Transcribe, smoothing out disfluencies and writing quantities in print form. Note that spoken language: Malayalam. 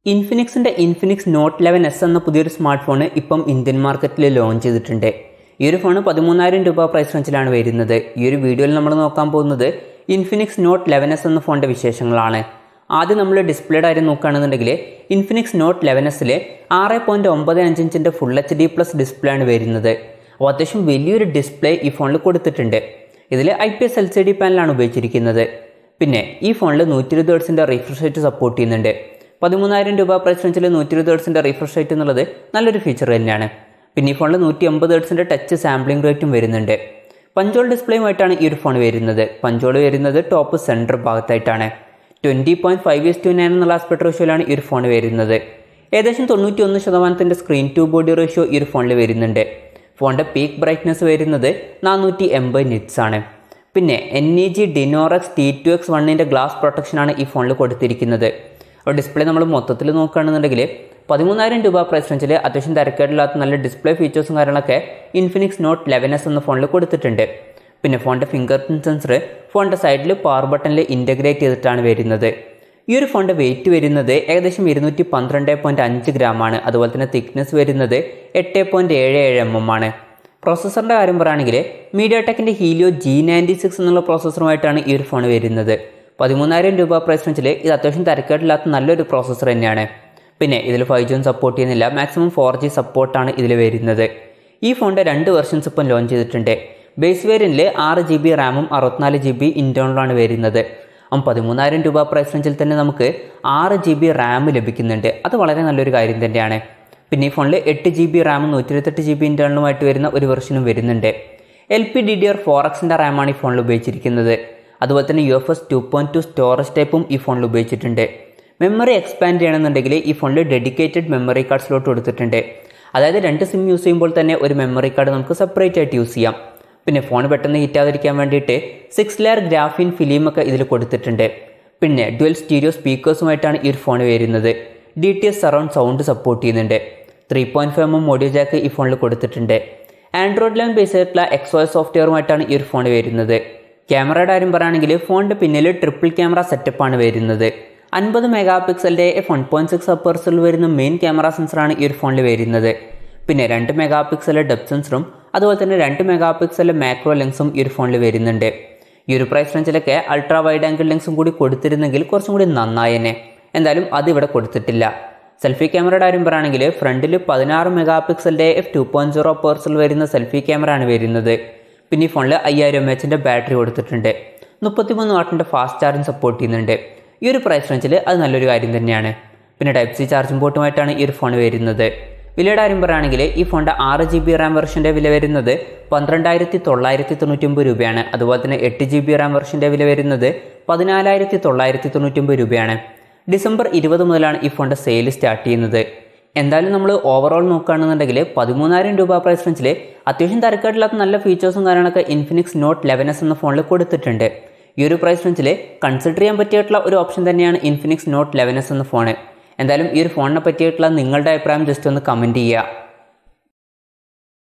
ഇൻഫിനിക്സിൻ്റെ ഇൻഫിനിക്സ് നോട്ട് 11S എന്ന പുതിയൊരു സ്മാർട്ട് ഫോൺ ഇപ്പം ഇന്ത്യൻ മാർക്കറ്റിൽ ലോഞ്ച് ചെയ്തിട്ടുണ്ട്. ഈ ഒരു ഫോൺ 13,000 രൂപ പ്രൈസ് റേഞ്ചിലാണ് വരുന്നത്. ഈ ഒരു വീഡിയോയിൽ നമ്മൾ നോക്കാൻ പോകുന്നത് ഇൻഫിനിക്സ് നോട്ട് 11S എന്ന ഫോണിൻ്റെ വിശേഷങ്ങളാണ്. ആദ്യം നമ്മൾ ഡിസ്പ്ലേയുടെ കാര്യം നോക്കുകയാണെന്നുണ്ടെങ്കിൽ ഇൻഫിനിക്സ് നോട്ട് 11Sൽ 6.95 ഇഞ്ചിൻ്റെ ഫുൾ HD+ ഡിസ്പ്ലേ ആണ് വരുന്നത്. അപ്പോൾ അത്യാവശ്യം വലിയൊരു ഡിസ്പ്ലേ ഈ ഫോണിൽ കൊടുത്തിട്ടുണ്ട്. ഇതിൽ IPS LCD പാനലാണ് ഉപയോഗിച്ചിരിക്കുന്നത്. പിന്നെ ഈ ഫോണിൽ 120 ഹെർട്സിൻ്റെ റിഫ്രഷ് റേറ്റ് സപ്പോർട്ട് ചെയ്യുന്നുണ്ട്. 13,000 രൂപ പ്രൈസ് റേഞ്ചിൽ 120 ഹെർട്സിൻ്റെ റിഫ്രഷ് റേറ്റ് എന്നുള്ളത് നല്ലൊരു ഫീച്ചർ തന്നെയാണ്. പിന്നെ ഈ ഫോണിൽ 150 ഹെർട്സിൻ്റെ ടച്ച് സാമ്പിളിംഗ് റേറ്റും വരുന്നുണ്ട്. പഞ്ചോൾ ഡിസ്പ്ലേയുമായിട്ടാണ് ഈ ഒരു ഫോൺ വരുന്നത്. പഞ്ചോൾ വരുന്നത് ടോപ്പ് സെൻറ്റർ ഭാഗത്തായിട്ടാണ്. 20.5:9 എന്നുള്ള ആസ്പെക്ട് റേഷ്യോയിലാണ് ഈ ഒരു ഫോൺ വരുന്നത്. ഏകദേശം 91% സ്ക്രീൻ ടു ബോഡി റേഷ്യോ ഈ ഒരു ഫോണിൽ വരുന്നുണ്ട്. ഫോണിൻ്റെ പീക്ക് ബ്രൈറ്റ്നസ് വരുന്നത് 480 നിറ്റ്സ് ആണ്. പിന്നെ NEG Dinorex T2X1 ഗ്ലാസ് പ്രൊട്ടക്ഷനാണ് ഈ ഫോണിൽ കൊടുത്തിരിക്കുന്നത്. അപ്പോൾ ഡിസ്പ്ലേ നമ്മൾ മൊത്തത്തിൽ നോക്കുകയാണെന്നുണ്ടെങ്കിൽ 13,000 രൂപ പ്രൈസ് റേഞ്ചിൽ അത്യാവശ്യം തിരക്കേടില്ലാത്ത നല്ല ഡിസ്പ്ലേ ഫീച്ചേഴ്സും കാര്യങ്ങളൊക്കെ ഇൻഫിനിക്സ് നോട്ട് 11S എന്ന ഫോണിൽ കൊടുത്തിട്ടുണ്ട്. പിന്നെ ഫോണിൻ്റെ ഫിംഗർ പ്രിൻറ്റ് സെൻസർ ഫോണിൻ്റെ സൈഡിൽ പവർ ബട്ടണിൽ ഇൻ്റഗ്രേറ്റ് ചെയ്തിട്ടാണ് വരുന്നത്. ഈ ഒരു ഫോണിൻ്റെ വെയിറ്റ് വരുന്നത് ഏകദേശം 212.5 ഗ്രാമാണ്. അതുപോലെ തന്നെ തിക്നെസ് വരുന്നത് 8.77 mm ആണ്. പ്രോസസ്സറിൻ്റെ കാര്യം പറയുകയാണെങ്കിൽ മീഡിയാടെക്കിൻ്റെ ഹീലിയോ G96 എന്നുള്ള പ്രോസസ്സറുമായിട്ടാണ് ഈ ഒരു ഫോൺ വരുന്നത്. 13,000 രൂപ പ്രൈസ് റേഞ്ചിൽ ഇത് അത്യാവശ്യം തിരക്കേടില്ലാത്ത നല്ലൊരു പ്രോസസ്സർ തന്നെയാണ്. പിന്നെ ഇതിൽ 5G സപ്പോർട്ട് ചെയ്യുന്നില്ല, മാക്സിമം 4G സപ്പോർട്ടാണ് ഇതിൽ വരുന്നത്. ഈ ഫോണിൻ്റെ 2 വെർഷൻസ് ഇപ്പം ലോഞ്ച് ചെയ്തിട്ടുണ്ട്. ബേസ് വേരിയൻറ്റിൽ 6GB റാമും 64GB ഇൻറ്റേർണലാണ് വരുന്നത്. 13,000 രൂപ പ്രൈസ് റേഞ്ചിൽ തന്നെ നമുക്ക് 6GB റാം ലഭിക്കുന്നുണ്ട്. അത് വളരെ നല്ലൊരു കാര്യം തന്നെയാണ്. പിന്നെ ഈ ഫോണിൽ 8GB റാമും 128GB ഇൻറ്റേർണലുമായിട്ട് വരുന്ന ഒരു വെർഷനും വരുന്നുണ്ട്. LPDDR4Xൻ്റെ റാമാണ് ഈ ഫോണിൽ ഉപയോഗിച്ചിരിക്കുന്നത്. അതുപോലെ തന്നെ UFS 2.2 സ്റ്റോറേജ് ടൈപ്പും ഈ ഫോണിൽ ഉപയോഗിച്ചിട്ടുണ്ട്. മെമ്മറി എക്സ്പാൻഡ് ചെയ്യണമെന്നുണ്ടെങ്കിൽ ഈ ഫോണിൽ ഡെഡിക്കേറ്റഡ് മെമ്മറി കാർഡ് സ്ലോട്ട് കൊടുത്തിട്ടുണ്ട്. അതായത് 2 സിം യൂസ് ചെയ്യുമ്പോൾ തന്നെ ഒരു മെമ്മറി കാർഡ് നമുക്ക് സെപ്പറേറ്റ് ആയിട്ട് യൂസ് ചെയ്യാം. പിന്നെ ഫോൺ പെട്ടെന്ന് ഹീറ്റാതിരിക്കാൻ വേണ്ടിയിട്ട് 6 ലെയർ ഗ്രാഫീൻ ഫിലിമൊക്കെ ഇതിൽ കൊടുത്തിട്ടുണ്ട്. പിന്നെ ഡ്യുവൽ സ്റ്റീരിയോ സ്പീക്കേഴ്സുമായിട്ടാണ് ഈ ഒരു ഫോൺ വരുന്നത്. DTS സറൗണ്ട് സൗണ്ട് സപ്പോർട്ട് ചെയ്യുന്നുണ്ട്. 3.5 mm ഓഡിയോ ജാക്ക് ഈ ഫോണിൽ കൊടുത്തിട്ടുണ്ട്. ആൻഡ്രോയിഡ് 11 ബേസ് ആയിട്ടുള്ള XOS സോഫ്റ്റ്വെയറുമായിട്ടാണ് ഈ ഒരു ഫോൺ വരുന്നത്. ക്യാമറയുടെ കാര്യം പറയുകയാണെങ്കിൽ ഫോണിൻ്റെ പിന്നിൽ ട്രിപ്പിൾ ക്യാമറ സെറ്റപ്പാണ് വരുന്നത്. 50 മെഗാപിക്സലിൻ്റെ f1.6 അപ്പേഴ്സിൽ വരുന്ന മെയിൻ ക്യാമറ സെൻസറാണ് ഈ ഒരു ഫോണിൽ വരുന്നത്. പിന്നെ 2 മെഗാപിക്സലിലെ ഡെപ്ത് സെൻസറും അതുപോലെ തന്നെ 2 മെഗാപിക്സലിലെ മാക്രോ ലെൻസും ഈ ഒരു ഫോണിൽ വരുന്നുണ്ട്. ഈ ഒരു പ്രൈസ് റേഞ്ചിലൊക്കെ അൾട്രാ വൈഡ് ആംഗിൾ ലെൻസും കൂടി കൊടുത്തിരുന്നെങ്കിൽ കുറച്ചും കൂടി നന്നായേനെ. എന്തായാലും അതിവിടെ കൊടുത്തിട്ടില്ല. സെൽഫി ക്യാമറയുടെ കാര്യം പറയുകയാണെങ്കിൽ ഫ്രണ്ടിൽ 16 മെഗാപിക്സലിൻ്റെ f2.0 അപ്പേഴ്സിൽ വരുന്ന സെൽഫി ക്യാമറ ആണ് വരുന്നത്. പിന്നെ ഈ ഫോണിൽ 5000 mAh ബാറ്ററി കൊടുത്തിട്ടുണ്ട്. 33 വാട്ടിൻ്റെ ഫാസ്റ്റ് ചാർജിങ് സപ്പോർട്ട് ചെയ്യുന്നുണ്ട്. ഈ ഒരു പ്രൈസ് റേഞ്ചിൽ അത് നല്ലൊരു കാര്യം തന്നെയാണ്. പിന്നെ Type-C ചാർജിംഗ് പോർട്ടുമായിട്ടാണ് ഈ ഒരു ഫോൺ വരുന്നത്. വിലയുടെ കാര്യം പറയുകയാണെങ്കിൽ ഈ ഫോണിൻ്റെ 6GB റാം വെർഷൻ്റെ വില വരുന്നത് 12,999 രൂപയാണ്. അതുപോലെ തന്നെ 8GB റാം വെർഷൻ്റെ വില വരുന്നത് 14,999 രൂപയാണ്. ഡിസംബർ 20 മുതലാണ് ഈ ഫോണിൻ്റെ സെയിൽ സ്റ്റാർട്ട് ചെയ്യുന്നത്. എന്തായാലും നമ്മൾ ഓവറോൾ നോക്കുകയാണെന്നുണ്ടെങ്കിൽ 13,000 രൂപ പ്രൈസ് റേഞ്ചിൽ അത്യാവശ്യം തിരക്കേടില്ലാത്ത നല്ല ഫീച്ചേഴ്സും കാര്യങ്ങളൊക്കെ ഇൻഫിനിക്സ് നോട്ട് 11S എന്ന ഫോണിൽ കൊടുത്തിട്ടുണ്ട്. ഈ ഒരു പ്രൈസ് റേഞ്ചിൽ കൺസിഡർ ചെയ്യാൻ പറ്റിയിട്ടുള്ള ഒരു ഓപ്ഷൻ തന്നെയാണ് ഇൻഫിനിക്സ് നോട്ട് 11S എന്ന ഫോൺ. എന്തായാലും ഈ ഒരു ഫോണിനെ പറ്റിയിട്ടുള്ള നിങ്ങളുടെ അഭിപ്രായം ജസ്റ്റ് ഒന്ന് കമൻറ്റ് ചെയ്യുക.